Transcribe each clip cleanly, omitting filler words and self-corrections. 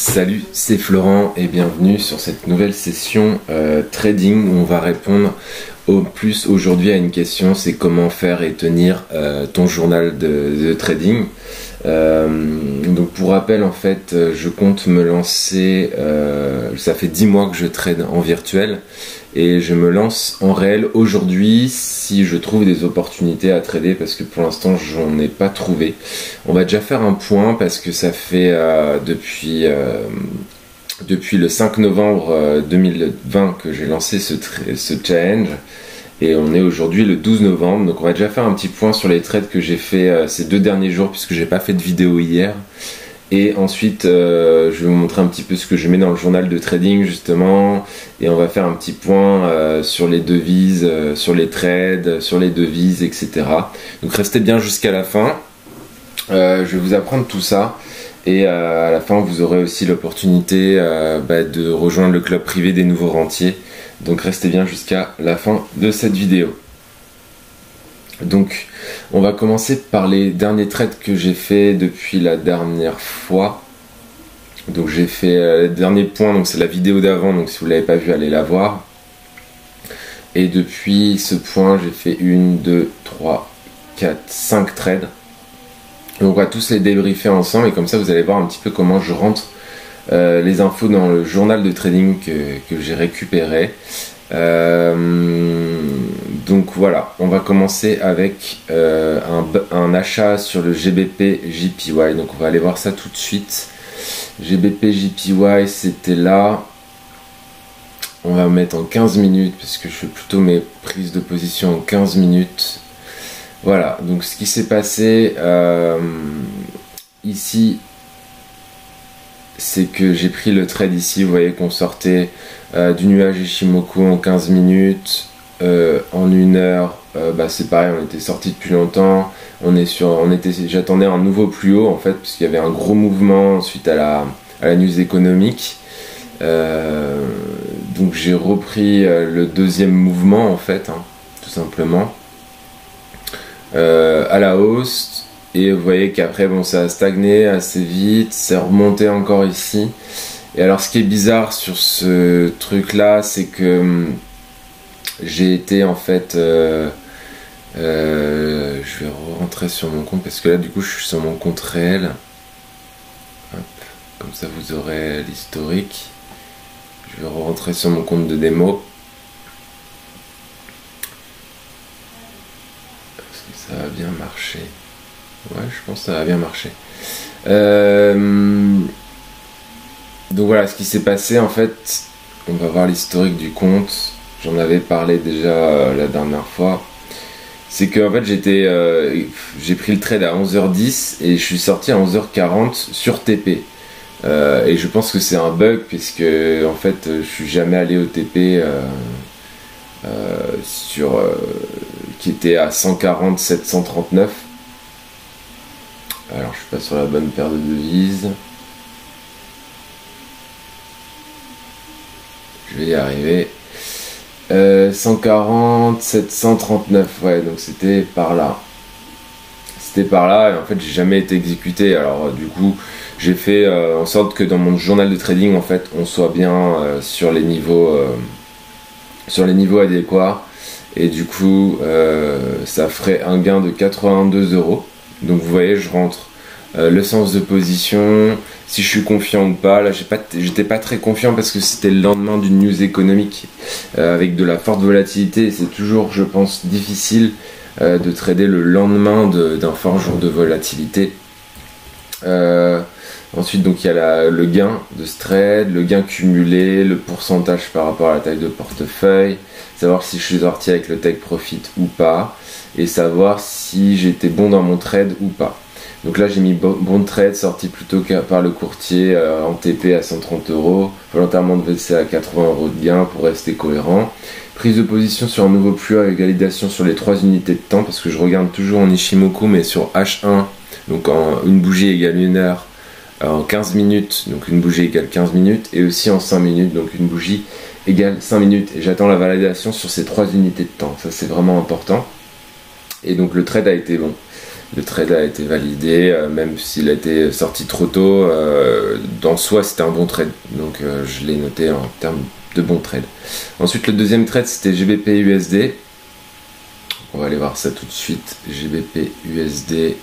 Salut, c'est Florent et bienvenue sur cette nouvelle session trading où on va répondre au plus aujourd'hui à une question, c'est comment faire et tenir ton journal de trading. Donc pour rappel, en fait, je compte me lancer, ça fait 10 mois que je trade en virtuel et je me lance en réel aujourd'hui si je trouve des opportunités à trader, parce que pour l'instant j'en ai pas trouvé. On va déjà faire un point parce que ça fait depuis le 5 novembre 2020 que j'ai lancé ce challenge. Et on est aujourd'hui le 12 novembre, donc on va déjà faire un petit point sur les trades que j'ai fait ces 2 derniers jours, puisque j'ai pas fait de vidéo hier. Et ensuite, je vais vous montrer un petit peu ce que je mets dans le journal de trading justement. Et on va faire un petit point sur les devises, sur les trades, sur les devises, etc. Donc restez bien jusqu'à la fin. Je vais vous apprendre tout ça. Et à la fin, vous aurez aussi l'opportunité de rejoindre le club privé des nouveaux rentiers. Donc restez bien jusqu'à la fin de cette vidéo. Donc on va commencer par les derniers trades que j'ai fait depuis la dernière fois. Donc j'ai fait le dernier point, donc c'est la vidéo d'avant, donc si vous ne l'avez pas vu, allez la voir. Et depuis ce point, j'ai fait 1, 2, 3, 4, 5 trades. Donc on va tous les débriefer ensemble et comme ça vous allez voir un petit peu comment je rentre les infos dans le journal de trading que j'ai récupéré. Donc voilà, on va commencer avec un achat sur le GBP JPY. Donc on va aller voir ça tout de suite. GBP JPY, c'était là. On va mettre en 15 minutes parce que je fais plutôt mes prises de position en 15 minutes. Voilà, donc ce qui s'est passé ici, c'est que j'ai pris le trade ici. Vous voyez qu'on sortait du nuage Ichimoku en 15 minutes, en 1 heure, c'est pareil, on était sorti depuis longtemps. J'attendais un nouveau plus haut en fait, parce qu'il y avait un gros mouvement suite à la news économique. Donc j'ai repris le deuxième mouvement en fait, tout simplement, à la hausse. Et vous voyez qu'après, ça a stagné assez vite, c'est remonté encore ici. Et alors, ce qui est bizarre sur ce truc-là, c'est que j'ai été en fait... je vais rentrer sur mon compte, parce que là, du coup, je suis sur mon compte réel. Hop, comme ça, vous aurez l'historique. Je vais rentrer sur mon compte de démo. Est-ce que ça va bien marcher ? Ouais, je pense que ça va bien marcher. Donc voilà, ce qui s'est passé en fait, on va voir l'historique du compte. J'en avais parlé déjà la dernière fois. C'est que en fait j'ai pris le trade à 11h10 et je suis sorti à 11h40 sur TP. Et je pense que c'est un bug puisque en fait je suis jamais allé au TP qui était à 140 739. Alors je suis pas sur la bonne paire de devises. Je vais y arriver. 140, 739, ouais, donc c'était par là. C'était par là et en fait j'ai jamais été exécuté. Alors du coup j'ai fait en sorte que dans mon journal de trading en fait on soit bien sur les niveaux adéquats. Et du coup ça ferait un gain de 82 €. Donc vous voyez, je rentre le sens de position, si je suis confiant ou pas. Là j'étais pas très confiant parce que c'était le lendemain d'une news économique avec de la forte volatilité. C'est toujours, je pense, difficile de trader le lendemain d'un fort jour de volatilité. Ensuite, donc il y a le gain de ce trade, le gain cumulé, le pourcentage par rapport à la taille de portefeuille, savoir si je suis sorti avec le take profit ou pas, et savoir si j'étais bon dans mon trade ou pas. Donc là j'ai mis bon trade, sorti plutôt par le courtier en TP à 130 €, volontairement de VC à 80 € de gain pour rester cohérent. Prise de position sur un nouveau plus haut avec validation sur les 3 unités de temps, parce que je regarde toujours en Ichimoku mais sur H1, donc une bougie égale 1 heure, en 15 minutes, donc une bougie égale 15 minutes, et aussi en 5 minutes, donc une bougie égale 5 minutes. Et j'attends la validation sur ces 3 unités de temps, ça c'est vraiment important. Et donc le trade a été bon. Le trade a été validé, même s'il a été sorti trop tôt. Dans soi, c'était un bon trade. Donc, je l'ai noté en termes de bon trade. Ensuite, le deuxième trade, c'était GBP USD. On va aller voir ça tout de suite. GBP USD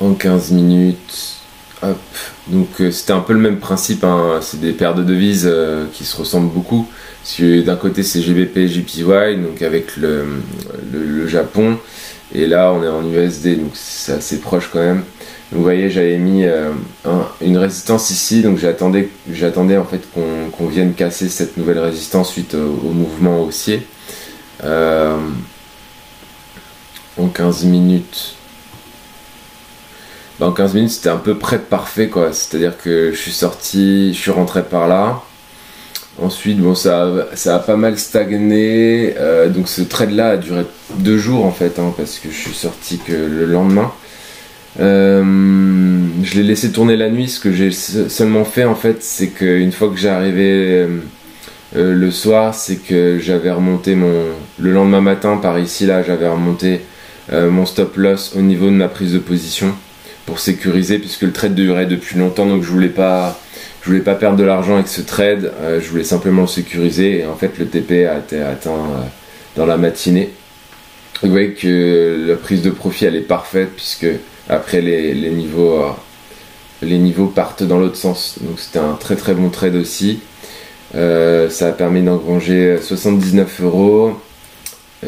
en 15 minutes. Hop. Donc, c'était un peu le même principe. Hein. C'est des paires de devises qui se ressemblent beaucoup. Parce que d'un côté, c'est GBP JPY, donc avec le Japon. Et là, on est en USD, donc c'est assez proche quand même. Donc, vous voyez, j'avais mis une résistance ici, donc j'attendais en fait qu'on vienne casser cette nouvelle résistance suite au mouvement haussier. En 15 minutes. En 15 minutes, c'était un peu près de parfait, quoi. C'est-à-dire que je suis rentré par là. Ensuite, bon, ça a pas mal stagné. Donc ce trade-là a duré 2 jours en fait, hein, parce que je suis sorti que le lendemain. Je l'ai laissé tourner la nuit. Ce que j'ai seulement fait en fait, c'est qu'une fois que j'ai arrivé le soir, c'est que j'avais remonté le lendemain matin par ici là, j'avais remonté mon stop loss au niveau de ma prise de position pour sécuriser, puisque le trade durait depuis longtemps, donc je voulais pas perdre de l'argent avec ce trade, je voulais simplement le sécuriser, et en fait le TP a été atteint dans la matinée. Vous voyez que la prise de profit elle est parfaite, puisque après les niveaux partent dans l'autre sens, donc c'était un très très bon trade aussi. Ça a permis d'engranger 79 €,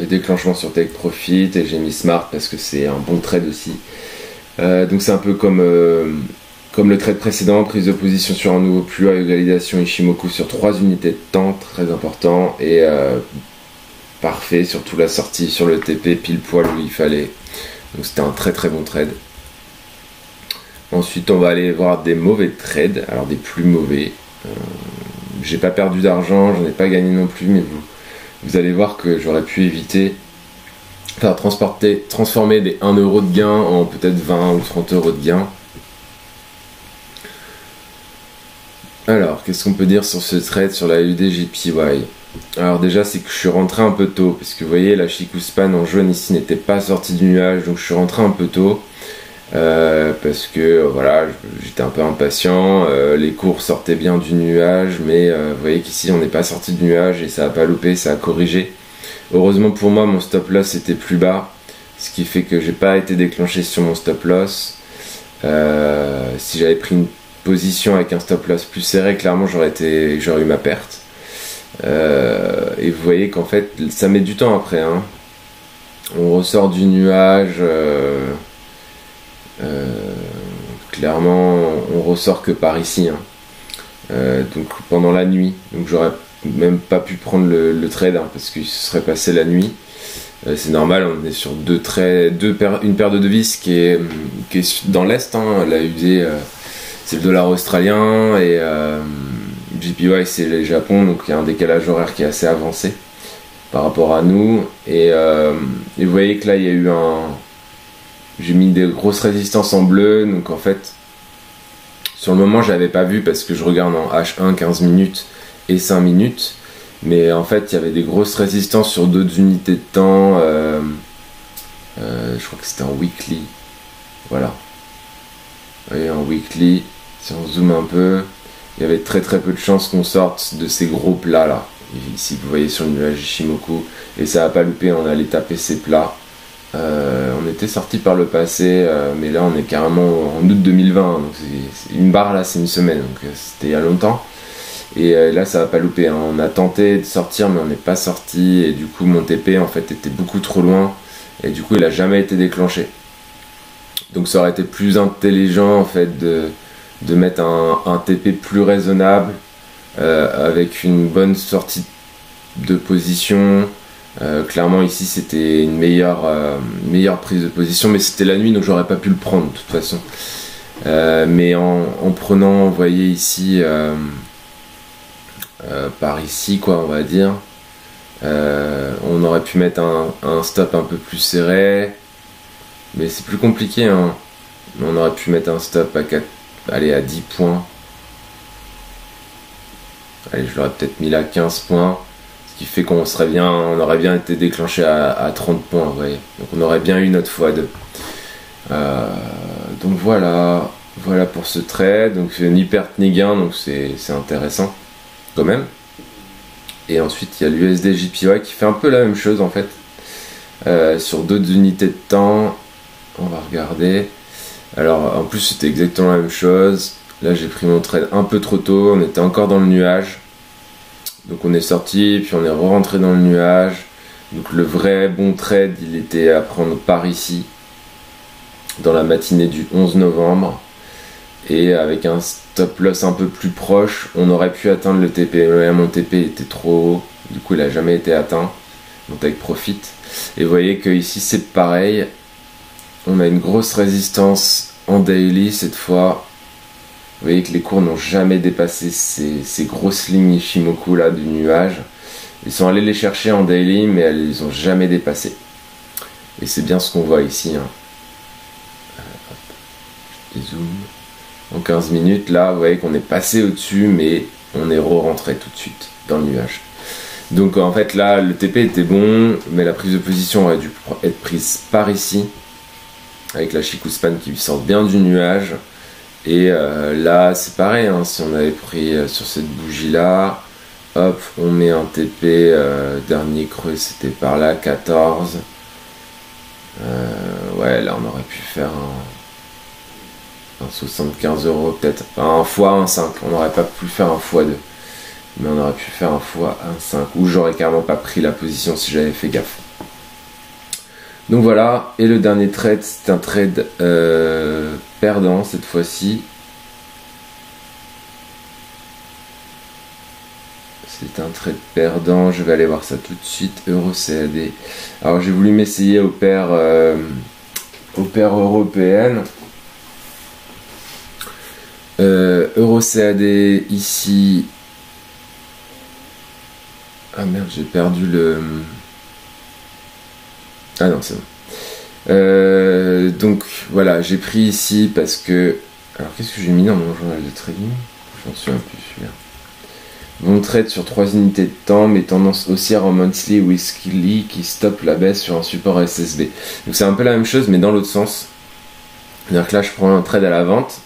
déclenchement sur Take Profit, et j'ai mis Smart parce que c'est un bon trade aussi. Donc c'est un peu comme le trade précédent, prise de position sur un nouveau plus haut avec validation Ishimoku sur 3 unités de temps, très important, et parfait, surtout la sortie sur le TP pile poil où il fallait. Donc c'était un très très bon trade. Ensuite on va aller voir des mauvais trades, alors des plus mauvais. J'ai pas perdu d'argent, j'en ai pas gagné non plus, mais vous allez voir que j'aurais pu éviter, transformer des 1 € de gain en peut-être 20 ou 30 € de gain. Alors, qu'est-ce qu'on peut dire sur ce trade sur la UDJPY? Alors déjà, c'est que je suis rentré un peu tôt, parce que vous voyez, la Chikuspan en jaune ici n'était pas sortie du nuage, donc je suis rentré un peu tôt, parce que voilà, j'étais un peu impatient, les cours sortaient bien du nuage, mais vous voyez qu'ici on n'est pas sorti du nuage et ça a pas loupé, ça a corrigé. Heureusement pour moi, mon stop loss était plus bas, ce qui fait que j'ai pas été déclenché sur mon stop loss. Si j'avais pris une position avec un stop loss plus serré, clairement j'aurais eu ma perte. Et vous voyez qu'en fait ça met du temps après, hein. On ressort du nuage, clairement on ressort que par ici, hein. Donc pendant la nuit, donc j'aurais même pas pu prendre le trade, hein, parce qu'il se serait passé la nuit. C'est normal, on est sur une paire de devises qui est dans l'Est, hein. La UD c'est le dollar australien, et JPY c'est le Japon, donc il y a un décalage horaire qui est assez avancé par rapport à nous, et vous voyez que là il y a eu j'ai mis des grosses résistances en bleu, donc en fait sur le moment j'avais pas vu parce que je regarde en H1 15 minutes et 5 minutes, mais en fait il y avait des grosses résistances sur d'autres unités de temps, je crois que c'était en weekly, voilà. Vous voyez, en weekly, si on zoome un peu, il y avait très très peu de chances qu'on sorte de ces gros plats là. Ici vous voyez sur le nuage Ishimoku, et ça a pas loupé, on allait taper ces plats. On était sorti par le passé, mais là on est carrément en août 2020, donc c'est une barre là, c'est une semaine, donc c'était il y a longtemps. Et là ça va pas louper, hein. On a tenté de sortir mais on n'est pas sorti, et du coup mon TP en fait était beaucoup trop loin, et du coup il a jamais été déclenché. Donc ça aurait été plus intelligent en fait de mettre un TP plus raisonnable, avec une bonne sortie de position. Clairement ici c'était une meilleure prise de position, mais c'était la nuit donc j'aurais pas pu le prendre de toute façon. Mais en prenant, vous voyez ici, par ici quoi, on va dire, on aurait pu mettre un stop un peu plus serré, mais c'est plus compliqué, hein. On aurait pu mettre un stop à 10 points. Allez, je l'aurais peut-être mis là à 15 points, ce qui fait qu'on aurait bien été déclenché à 30 points, vous voyez. Donc on aurait bien eu notre x2. Donc voilà pour ce trade. Donc ni perte ni gain, donc c'est intéressant quand même. Et ensuite il y a l'USD JPY qui fait un peu la même chose en fait, sur d'autres unités de temps. On va regarder. Alors en plus c'était exactement la même chose. Là j'ai pris mon trade un peu trop tôt, on était encore dans le nuage. Donc on est sorti, puis on est rentré dans le nuage. Donc le vrai bon trade, il était à prendre par ici, dans la matinée du 11 novembre. Et avec un stop loss un peu plus proche, on aurait pu atteindre le TP. Mon TP était trop haut, du coup il n'a jamais été atteint. Mon take profit. Et vous voyez que ici c'est pareil. On a une grosse résistance en daily cette fois. Vous voyez que les cours n'ont jamais dépassé ces grosses lignes Ishimoku là du nuage. Ils sont allés les chercher en daily, mais ils n'ont jamais dépassé. Et c'est bien ce qu'on voit ici. Hein. Je dézoome. En 15 minutes, là, vous voyez qu'on est passé au-dessus, mais on est re-rentré tout de suite dans le nuage. Donc en fait, là, le TP était bon, mais la prise de position aurait dû être prise par ici, avec la Chikou-span qui sort bien du nuage. Et là c'est pareil, hein, si on avait pris sur cette bougie là, hop, on met un TP, dernier creux c'était par là, 14. Ouais, là on aurait pu faire un 75 € peut-être, enfin, un x 1,5, on n'aurait pas pu faire un x2, mais on aurait pu faire un x 1,5, ou j'aurais carrément pas pris la position si j'avais fait gaffe. Donc voilà, et le dernier trade, c'est un trade perdant cette fois-ci. C'est un trade perdant, je vais aller voir ça tout de suite. EURCAD. Alors j'ai voulu m'essayer aux paires européennes. EURCAD ici. Ah merde, j'ai perdu le... Ah non, c'est bon. Donc voilà, j'ai pris ici parce que... Alors qu'est-ce que j'ai mis dans mon journal de trading? Je m'en souviens plus celui-là. Bon trade sur 3 unités de temps, mais tendance haussière en monthly weekly qui stoppe la baisse sur un support SSB. Donc c'est un peu la même chose, mais dans l'autre sens. C'est-à-dire que là, je prends un trade à la vente.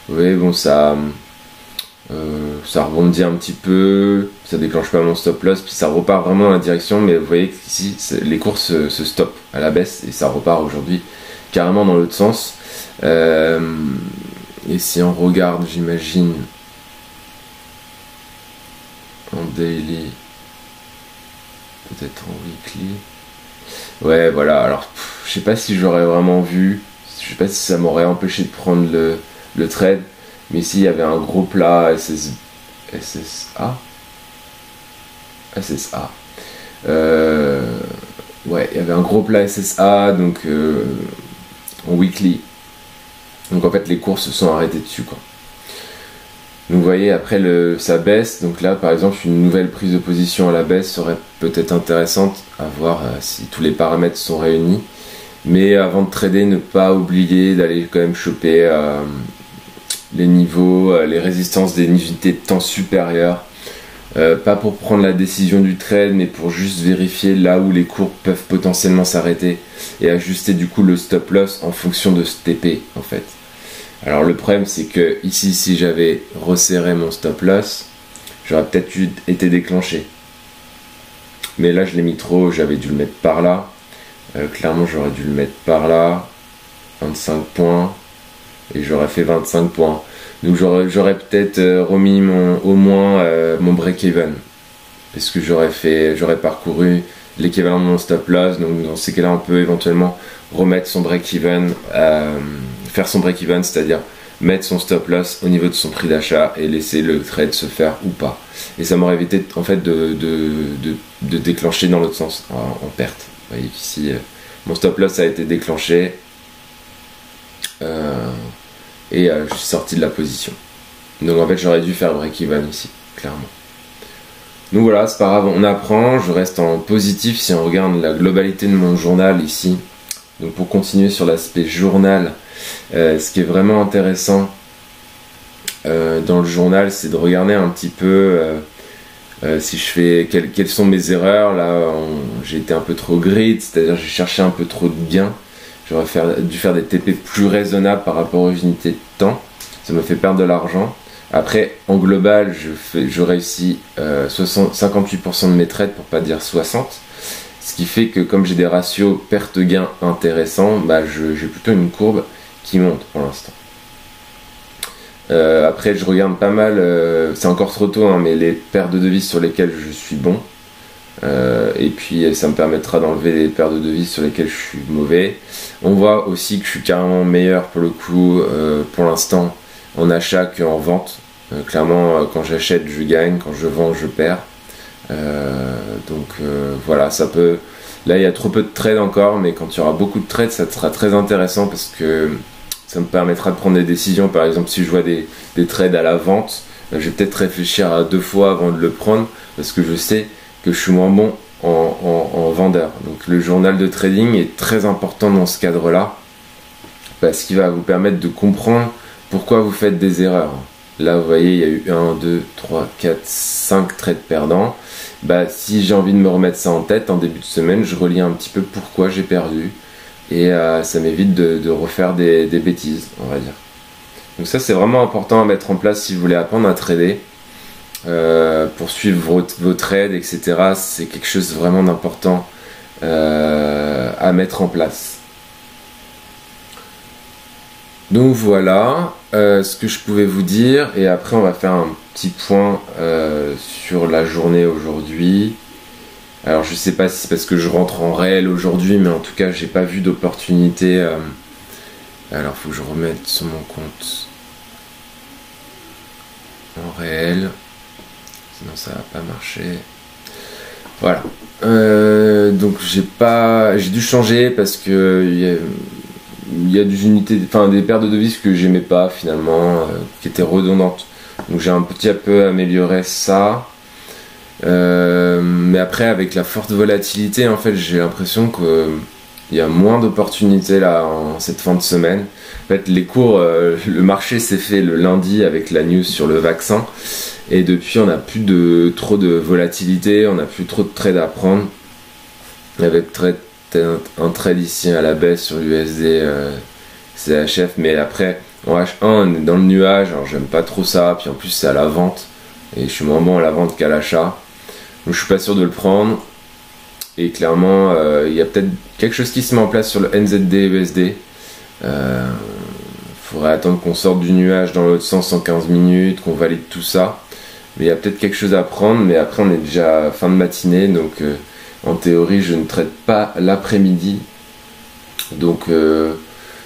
Vous voyez, bon, ça rebondit un petit peu, ça déclenche pas mon stop loss, puis ça repart vraiment dans la direction, mais vous voyez qu'ici les cours se stoppent à la baisse et ça repart aujourd'hui carrément dans l'autre sens. Et si on regarde, j'imagine, en daily, peut-être en weekly, ouais voilà, alors je sais pas si j'aurais vraiment vu, je sais pas si ça m'aurait empêché de prendre le trade. Mais ici, il y avait un gros plat SSA. Ouais, il y avait un gros plat SSA, donc en weekly. Donc en fait, les cours se sont arrêtés dessus, quoi. Donc vous voyez, après, ça baisse. Donc là, par exemple, une nouvelle prise de position à la baisse serait peut-être intéressante à voir si tous les paramètres sont réunis. Mais avant de trader, ne pas oublier d'aller quand même choper... les niveaux, les résistances des unités de temps supérieures, pas pour prendre la décision du trade, mais pour juste vérifier là où les cours peuvent potentiellement s'arrêter et ajuster du coup le stop loss en fonction de ce TP en fait. Alors le problème c'est que ici, si j'avais resserré mon stop loss, j'aurais peut-être été déclenché, mais là je l'ai mis trop haut, j'avais dû le mettre par là, clairement j'aurais dû le mettre par là, 25 points, et j'aurais fait 25 points. Donc j'aurais peut-être remis au moins mon break-even. Parce que j'aurais parcouru l'équivalent de mon stop loss. Donc dans ces cas-là, on peut éventuellement remettre son break-even, faire son break-even, c'est-à-dire mettre son stop loss au niveau de son prix d'achat et laisser le trade se faire ou pas. Et ça m'aurait évité en fait de déclencher dans l'autre sens, en perte. Vous voyez qu'ici, mon stop loss a été déclenché. Et je suis sorti de la position. Donc en fait j'aurais dû faire break-even ici, clairement. Donc voilà, c'est pas grave, on apprend, je reste en positif si on regarde la globalité de mon journal ici. Donc pour continuer sur l'aspect journal, ce qui est vraiment intéressant dans le journal, c'est de regarder un petit peu si je fais quelles sont mes erreurs. Là j'ai été un peu trop greed, c'est-à-dire j'ai cherché un peu trop de gains. J'aurais dû faire des TP plus raisonnables par rapport aux unités de temps. Ça me fait perdre de l'argent. Après, en global, je réussis 58% de mes trades, pour pas dire 60%. Ce qui fait que comme j'ai des ratios perte-gain intéressants, bah j'ai plutôt une courbe qui monte pour l'instant. Après, je regarde pas mal, c'est encore trop tôt, hein, mais les paires de devises sur lesquelles je suis bon. Et puis ça me permettra d'enlever les paires de devises sur lesquelles je suis mauvais. On voit aussi que je suis carrément meilleur pour le coup, pour l'instant, en achat qu'en vente. Clairement, quand j'achète, je gagne, quand je vends, je perds. Voilà, ça peut... Là, il y a trop peu de trades encore, mais quand il y aura beaucoup de trades, ça sera très intéressant parce que ça me permettra de prendre des décisions. Par exemple, si je vois des trades à la vente, je vais peut-être réfléchir à 2 fois avant de le prendre parce que je sais que je suis moins bon en vendeur. Donc le journal de trading est très important dans ce cadre-là parce qu'il va vous permettre de comprendre pourquoi vous faites des erreurs. Là, vous voyez, il y a eu 1, 2, 3, 4, 5 trades perdants. Bah, si j'ai envie de me remettre ça en tête en début de semaine, je relis un petit peu pourquoi j'ai perdu et ça m'évite de refaire des bêtises, on va dire. Donc ça, c'est vraiment important à mettre en place si vous voulez apprendre à trader. Pour suivre vos trades, etc. C'est quelque chose vraiment d'important à mettre en place. Donc voilà ce que je pouvais vous dire, et après on va faire un petit point sur la journée aujourd'hui. Alors je sais pas si c'est parce que je rentre en réel aujourd'hui, mais en tout cas j'ai pas vu d'opportunité. Alors faut que je remette sur mon compte en réel. Sinon ça va pas marcher. Voilà. Donc j'ai dû changer parce que il y a des unités, enfin des paires de devises que j'aimais pas finalement, qui étaient redondantes. Donc j'ai un petit peu amélioré ça. Mais après avec la forte volatilité, en fait j'ai l'impression que il y a moins d'opportunités là en cette fin de semaine. En fait les cours, le marché s'est fait le lundi avec la news sur le vaccin. Et depuis, on n'a plus trop de volatilité, on n'a plus trop de trades à prendre. Avec un trade ici à la baisse sur l'USD CHF, mais après, en H1, on est dans le nuage, alors j'aime pas trop ça, puis en plus c'est à la vente, et je suis moins bon à la vente qu'à l'achat. Donc je suis pas sûr de le prendre, et clairement, il y a peut-être quelque chose qui se met en place sur le NZD USD. Faudrait attendre qu'on sorte du nuage dans l'autre sens en 15 minutes, qu'on valide tout ça. Mais il y a peut-être quelque chose à prendre, mais après on est déjà fin de matinée, donc en théorie je ne trade pas l'après-midi. Donc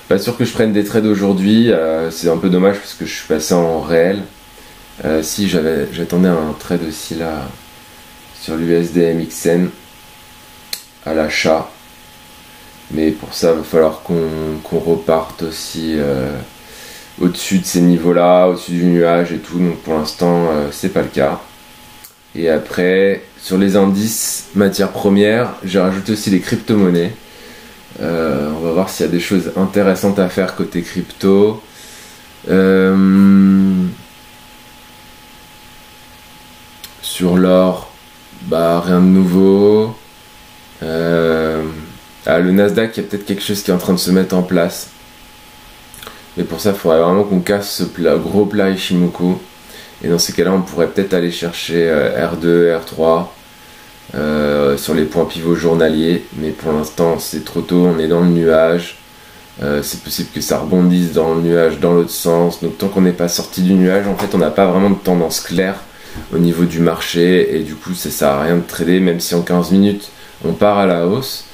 pas sûr que je prenne des trades aujourd'hui, c'est un peu dommage parce que je suis passé en réel. Si j'attendais un trade aussi là sur l'USD MXN à l'achat. Mais pour ça il va falloir qu'on reparte aussi au-dessus de ces niveaux-là, au-dessus du nuage et tout, donc pour l'instant c'est pas le cas. Et après, sur les indices matières premières, j'ai rajouté aussi les crypto-monnaies. On va voir s'il y a des choses intéressantes à faire côté crypto. Sur l'or, bah rien de nouveau. Le Nasdaq, il y a peut-être quelque chose qui est en train de se mettre en place. Mais pour ça, il faudrait vraiment qu'on casse ce gros plat Ichimoku. Et dans ces cas-là, on pourrait peut-être aller chercher R2, R3 sur les points pivots journaliers. Mais pour l'instant, c'est trop tôt, on est dans le nuage. C'est possible que ça rebondisse dans le nuage dans l'autre sens. Donc tant qu'on n'est pas sorti du nuage, en fait, on n'a pas vraiment de tendance claire au niveau du marché. Et du coup, ça sert à rien de trader, même si en 15 minutes, on part à la hausse.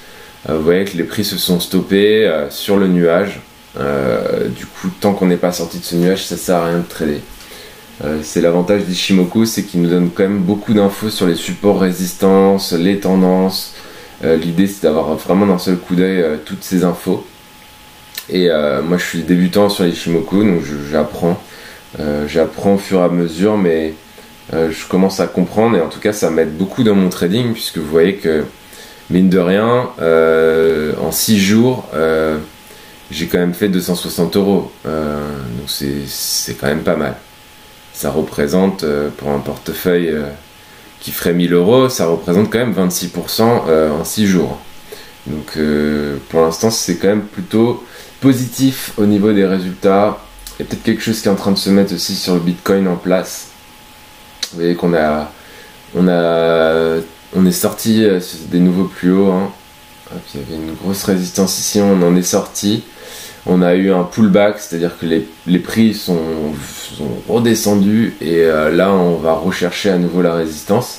Vous voyez que les prix se sont stoppés sur le nuage. Du coup, tant qu'on n'est pas sorti de ce nuage, ça sert à rien de trader. C'est l'avantage d'Ichimoku, c'est qu'il nous donne quand même beaucoup d'infos sur les supports résistances, les tendances. L'idée, c'est d'avoir vraiment d'un seul coup d'œil toutes ces infos. Et moi, je suis débutant sur l'Ichimoku, donc j'apprends. J'apprends au fur et à mesure, mais je commence à comprendre. Et en tout cas, ça m'aide beaucoup dans mon trading, puisque vous voyez que, mine de rien, en 6 jours, j'ai quand même fait 260 €. Donc c'est quand même pas mal. Ça représente, pour un portefeuille qui ferait 1000 €, ça représente quand même 26% en 6 jours. Donc pour l'instant c'est quand même plutôt positif au niveau des résultats. Il y a peut-être quelque chose qui est en train de se mettre aussi sur le Bitcoin en place. Vous voyez qu'on on est sorti des nouveaux plus hauts, hein. Il y avait une grosse résistance ici, on en est sorti. On a eu un pullback, c'est-à-dire que les prix sont redescendus et là on va rechercher à nouveau la résistance.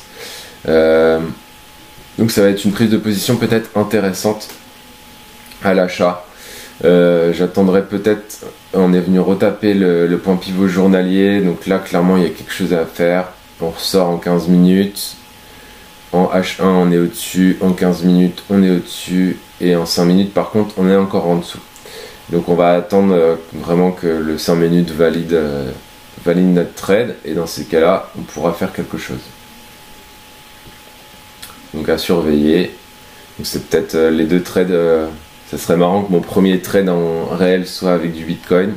Donc ça va être une prise de position peut-être intéressante à l'achat. J'attendrai peut-être, on est venu retaper le point pivot journalier, donc là clairement il y a quelque chose à faire. On ressort en 15 minutes, en H1 on est au-dessus, en 15 minutes on est au-dessus, et en 5 minutes par contre on est encore en dessous. Donc on va attendre vraiment que le 5 minutes valide notre trade, et dans ces cas-là on pourra faire quelque chose. Donc à surveiller. Donc c'est peut-être les deux trades. Ça serait marrant que mon premier trade en réel soit avec du Bitcoin.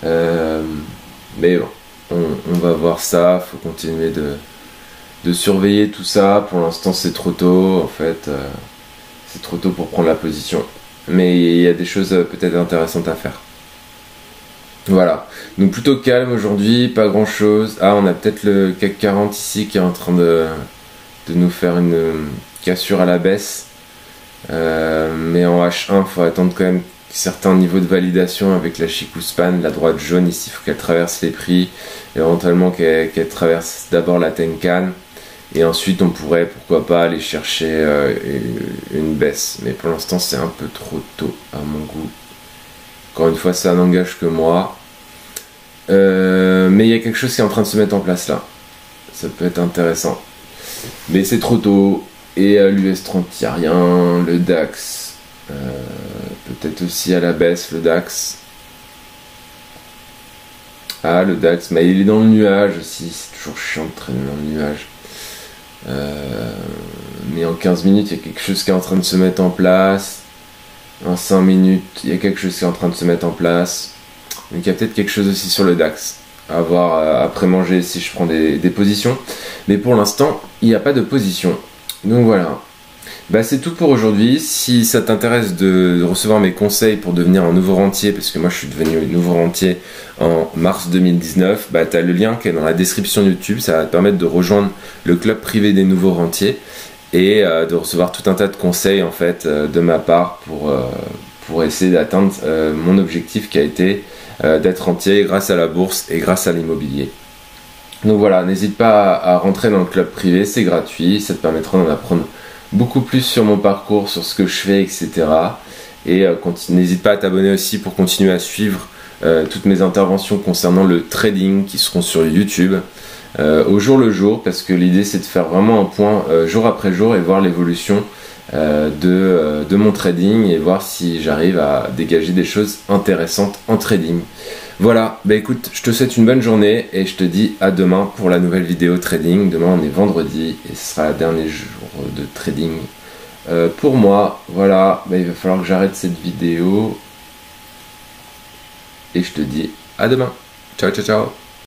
Mais bon, on va voir ça. Faut continuer de surveiller tout ça. Pour l'instant c'est trop tôt. En fait, c'est trop tôt pour prendre la position. Mais il y a des choses peut-être intéressantes à faire. Voilà. Donc plutôt calme aujourd'hui, pas grand chose. Ah, on a peut-être le CAC 40 ici qui est en train de nous faire une cassure à la baisse. Mais en H1 il faut attendre quand même certains niveaux de validation avec la Chikou Span, la droite jaune ici, il faut qu'elle traverse les prix, et éventuellement qu'elle traverse d'abord la Tenkan, et ensuite on pourrait pourquoi pas aller chercher une baisse, mais pour l'instant c'est un peu trop tôt à mon goût. Encore une fois ça n'engage que moi, mais il y a quelque chose qui est en train de se mettre en place là, ça peut être intéressant, mais c'est trop tôt. Et à l'US 30 il n'y a rien, le DAX peut-être aussi à la baisse, le DAX. Ah, le DAX, mais il est dans le nuage aussi, c'est toujours chiant de traîner dans le nuage. Mais en 15 minutes il y a quelque chose qui est en train de se mettre en place. En 5 minutes il y a quelque chose qui est en train de se mettre en place. Donc il y a peut-être quelque chose aussi sur le DAX à voir après manger si je prends des positions. Mais pour l'instant il n'y a pas de position. Donc voilà, c'est tout pour aujourd'hui. Si ça t'intéresse de recevoir mes conseils pour devenir un nouveau rentier, parce que moi je suis devenu nouveau rentier en mars 2019, tu as le lien qui est dans la description YouTube, ça va te permettre de rejoindre le club privé des nouveaux rentiers et de recevoir tout un tas de conseils en fait de ma part pour essayer d'atteindre mon objectif qui a été d'être rentier grâce à la bourse et grâce à l'immobilier. Donc voilà, n'hésite pas à rentrer dans le club privé, c'est gratuit, ça te permettra d'en apprendre beaucoup plus sur mon parcours, sur ce que je fais, etc. Et n'hésite pas à t'abonner aussi pour continuer à suivre toutes mes interventions concernant le trading qui seront sur YouTube au jour le jour, parce que l'idée c'est de faire vraiment un point jour après jour et voir l'évolution de mon trading et voir si j'arrive à dégager des choses intéressantes en trading. Voilà, écoute, je te souhaite une bonne journée et je te dis à demain pour la nouvelle vidéo trading. Demain on est vendredi et ce sera le dernier jour de trading pour moi. Voilà, il va falloir que j'arrête cette vidéo et je te dis à demain. Ciao ciao ciao.